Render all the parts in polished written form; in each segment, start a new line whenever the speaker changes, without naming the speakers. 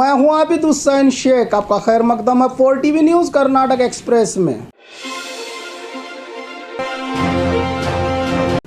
मैं हूं आबिद हुसैन शेख, आपका खैर मकदम है 4TV न्यूज़ कर्नाटक एक्सप्रेस में।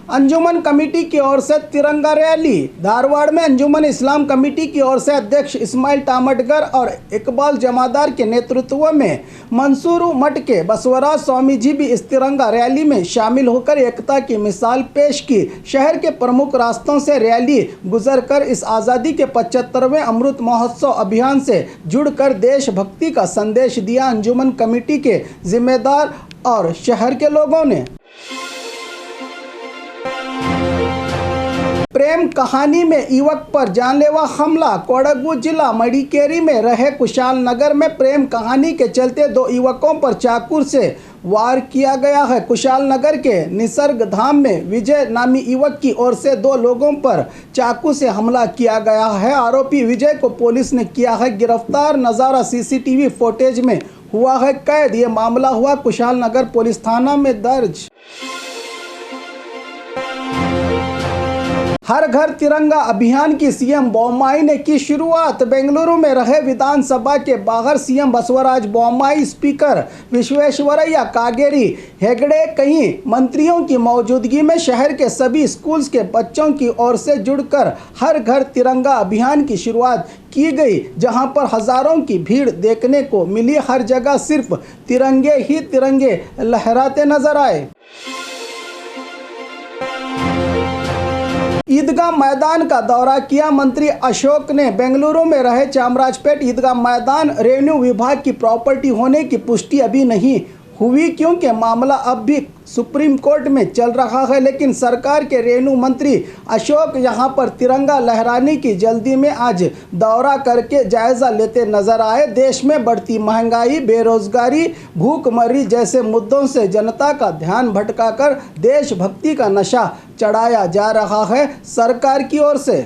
अंजुमन कमेटी की ओर से तिरंगा रैली। धारवाड़ में अंजुमन इस्लाम कमेटी की ओर से अध्यक्ष इस्माइल टामटगर और इकबाल जमादार के नेतृत्व में मंसूरू मठ के बसवराज स्वामी जी भी इस तिरंगा रैली में शामिल होकर एकता की मिसाल पेश की। शहर के प्रमुख रास्तों से रैली गुजरकर इस आज़ादी के 75वें अमृत महोत्सव अभियान से जुड़कर देशभक्ति का संदेश दिया। अंजुमन कमेटी के जिम्मेदार और शहर के लोगों ने प्रेम कहानी में युवक पर जानलेवा हमला। कोडगु जिला मडिकेरी में रहे कुशाल नगर में प्रेम कहानी के चलते 2 युवकों पर चाकू से वार किया गया है। कुशाल नगर के निसर्ग धाम में विजय नामी युवक की ओर से 2 लोगों पर चाकू से हमला किया गया है। आरोपी विजय को पुलिस ने किया है गिरफ्तार। नज़ारा सीसीटीवी फुटेज में हुआ है कैद। ये मामला हुआ कुशाल नगर पुलिस थाना में दर्ज। हर घर तिरंगा अभियान की सीएम बोम्माई ने की शुरुआत। बेंगलुरु में रहे विधानसभा के बाहर सीएम बसवराज बोम्माई, स्पीकर विश्वेश्वरैया कागेरी हेगड़े, कई मंत्रियों की मौजूदगी में शहर के सभी स्कूल्स के बच्चों की ओर से जुड़कर हर घर तिरंगा अभियान की शुरुआत की गई, जहां पर हजारों की भीड़ देखने को मिली। हर जगह सिर्फ तिरंगे ही तिरंगे लहराते नजर आए। ईदगाह मैदान का दौरा किया मंत्री अशोक ने। बेंगलुरु में रहे चामराजपेट ईदगाह मैदान रेवेन्यू विभाग की प्रॉपर्टी होने की पुष्टि अभी नहीं हुई, क्योंकि मामला अब भी सुप्रीम कोर्ट में चल रहा है। लेकिन सरकार के रेवेन्यू मंत्री अशोक यहां पर तिरंगा लहराने की जल्दी में आज दौरा करके जायजा लेते नजर आए। देश में बढ़ती महंगाई, बेरोजगारी, भूखमरी जैसे मुद्दों से जनता का ध्यान भटकाकर देशभक्ति का नशा चढ़ाया जा रहा है सरकार की ओर से।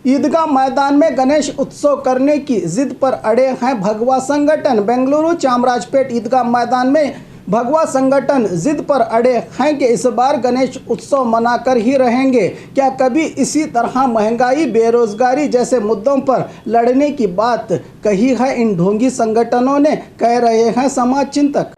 ईदगाह मैदान में गणेश उत्सव करने की जिद पर अड़े हैं भगवा संगठन। बेंगलुरु चामराजपेट ईदगाह मैदान में भगवा संगठन जिद पर अड़े हैं कि इस बार गणेश उत्सव मनाकर ही रहेंगे। क्या कभी इसी तरह महंगाई, बेरोजगारी जैसे मुद्दों पर लड़ने की बात कही है इन ढोंगी संगठनों ने, कह रहे हैं समाज चिंतक।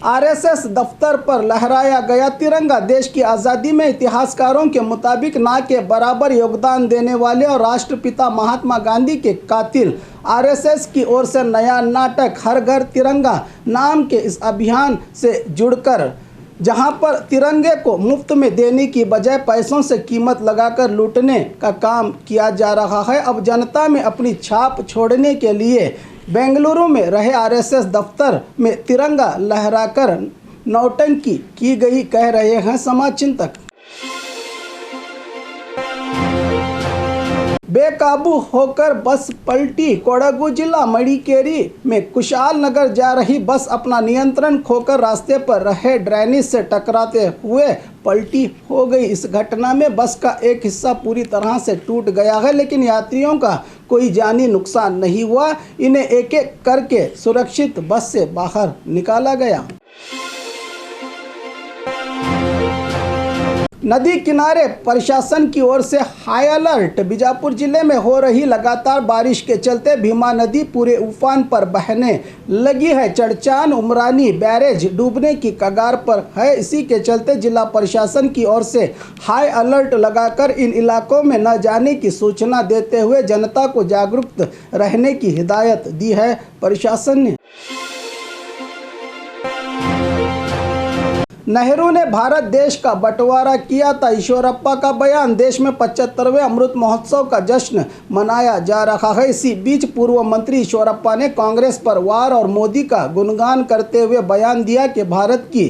आरएसएस दफ्तर पर लहराया गया तिरंगा। देश की आज़ादी में इतिहासकारों के मुताबिक ना के बराबर योगदान देने वाले और राष्ट्रपिता महात्मा गांधी के कातिल आरएसएस की ओर से नया नाटक हर घर तिरंगा नाम के इस अभियान से जुड़कर जहां पर तिरंगे को मुफ्त में देने की बजाय पैसों से कीमत लगाकर लूटने का काम किया जा रहा है। अब जनता में अपनी छाप छोड़ने के लिए बेंगलुरु में रहे आरएसएस दफ्तर में तिरंगा लहराकर नौटंकी की गई, कह रहे हैं समाज चिंतक। बेकाबू होकर बस पलटी। कोडगु जिला मडिकेरी में कुशाल नगर जा रही बस अपना नियंत्रण खोकर रास्ते पर रहे ड्रेनेज से टकराते हुए पलटी हो गई। इस घटना में बस का एक हिस्सा पूरी तरह से टूट गया है, लेकिन यात्रियों का कोई जानी नुकसान नहीं हुआ। इन्हें एक एक करके सुरक्षित बस से बाहर निकाला गया। नदी किनारे प्रशासन की ओर से हाई अलर्ट। बीजापुर जिले में हो रही लगातार बारिश के चलते भीमा नदी पूरे उफान पर बहने लगी है। चड़चान उमरानी बैरेज डूबने की कगार पर है। इसी के चलते जिला प्रशासन की ओर से हाई अलर्ट लगाकर इन इलाकों में न जाने की सूचना देते हुए जनता को जागरूक रहने की हिदायत दी है प्रशासन ने। नेहरू ने भारत देश का बंटवारा किया था, ईश्वरप्पा का बयान। देश में 75वें अमृत महोत्सव का जश्न मनाया जा रहा है। इसी बीच पूर्व मंत्री ईश्वरप्पा ने कांग्रेस पर वार और मोदी का गुणगान करते हुए बयान दिया कि भारत की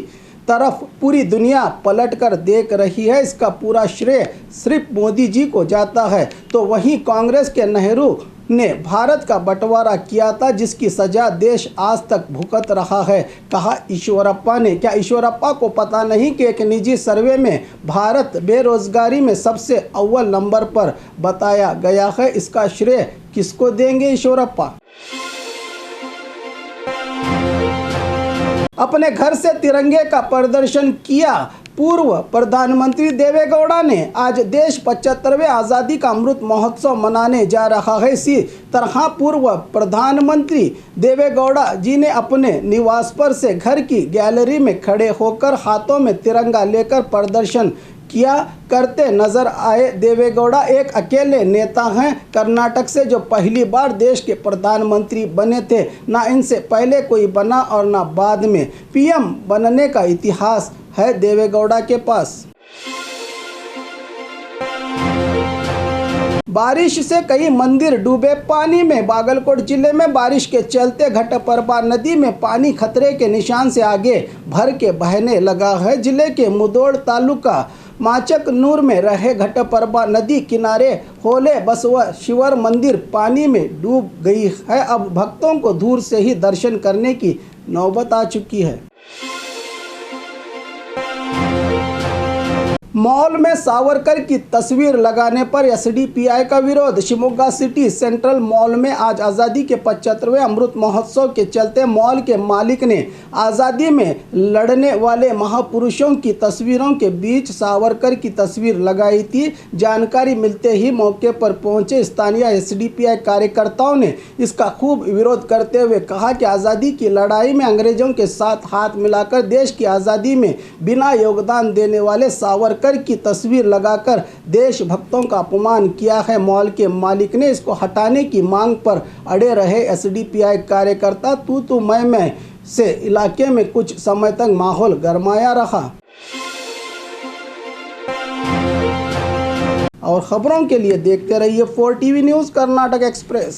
तरफ पूरी दुनिया पलटकर देख रही है, इसका पूरा श्रेय सिर्फ मोदी जी को जाता है। तो वहीं कांग्रेस के नेहरू ने भारत का बंटवारा किया था, जिसकी सजा देश आज तक भुगत रहा है, कहा ईश्वरप्पा ने। क्या ईश्वरप्पा को पता नहीं कि एक निजी सर्वे में भारत बेरोजगारी में सबसे अव्वल नंबर पर बताया गया है? इसका श्रेय किसको देंगे ईश्वरप्पा? अपने घर से तिरंगे का प्रदर्शन किया पूर्व प्रधानमंत्री देवेगौड़ा ने आज देश 75वें आज़ादी का अमृत महोत्सव मनाने जा रहा है। इसी तरह पूर्व प्रधानमंत्री देवेगौड़ा जी ने अपने निवास पर से घर की गैलरी में खड़े होकर हाथों में तिरंगा लेकर प्रदर्शन किया करते नजर आए। देवेगौड़ा एक अकेले नेता हैं कर्नाटक से जो पहली बार देश के प्रधानमंत्री बने थे। ना इनसे पहले कोई बना और ना बाद में पीएम बनने का इतिहास है देवेगौड़ा के पास। बारिश से कई मंदिर डूबे पानी में। बागलकोट जिले में बारिश के चलते घटप्रभा नदी में पानी खतरे के निशान से आगे भर के बहने लगा है। जिले के मुदोड़ तालुका माचकनूर में रहे घटप्रभा नदी किनारे होले बसवेश्वर मंदिर पानी में डूब गई है। अब भक्तों को दूर से ही दर्शन करने की नौबत आ चुकी है। मॉल में सावरकर की तस्वीर लगाने पर एसडीपीआई का विरोध। शिमोगा सिटी सेंट्रल मॉल में आज आज़ादी के 75वें अमृत महोत्सव के चलते मॉल के मालिक ने आज़ादी में लड़ने वाले महापुरुषों की तस्वीरों के बीच सावरकर की तस्वीर लगाई थी। जानकारी मिलते ही मौके पर पहुंचे स्थानीय एसडीपीआई कार्यकर्ताओं ने इसका खूब विरोध करते हुए कहा कि आज़ादी की लड़ाई में अंग्रेजों के साथ हाथ मिलाकर देश की आज़ादी में बिना योगदान देने वाले सावरकर की तस्वीर लगाकर देशभक्तों का अपमान किया है। मॉल के मालिक ने इसको हटाने की मांग पर अड़े रहे। एसडीपीआई कार्यकर्ता तू मैं से इलाके में कुछ समय तक माहौल गरमाया रहा। और खबरों के लिए देखते रहिए 4 टीवी न्यूज़ कर्नाटक एक्सप्रेस।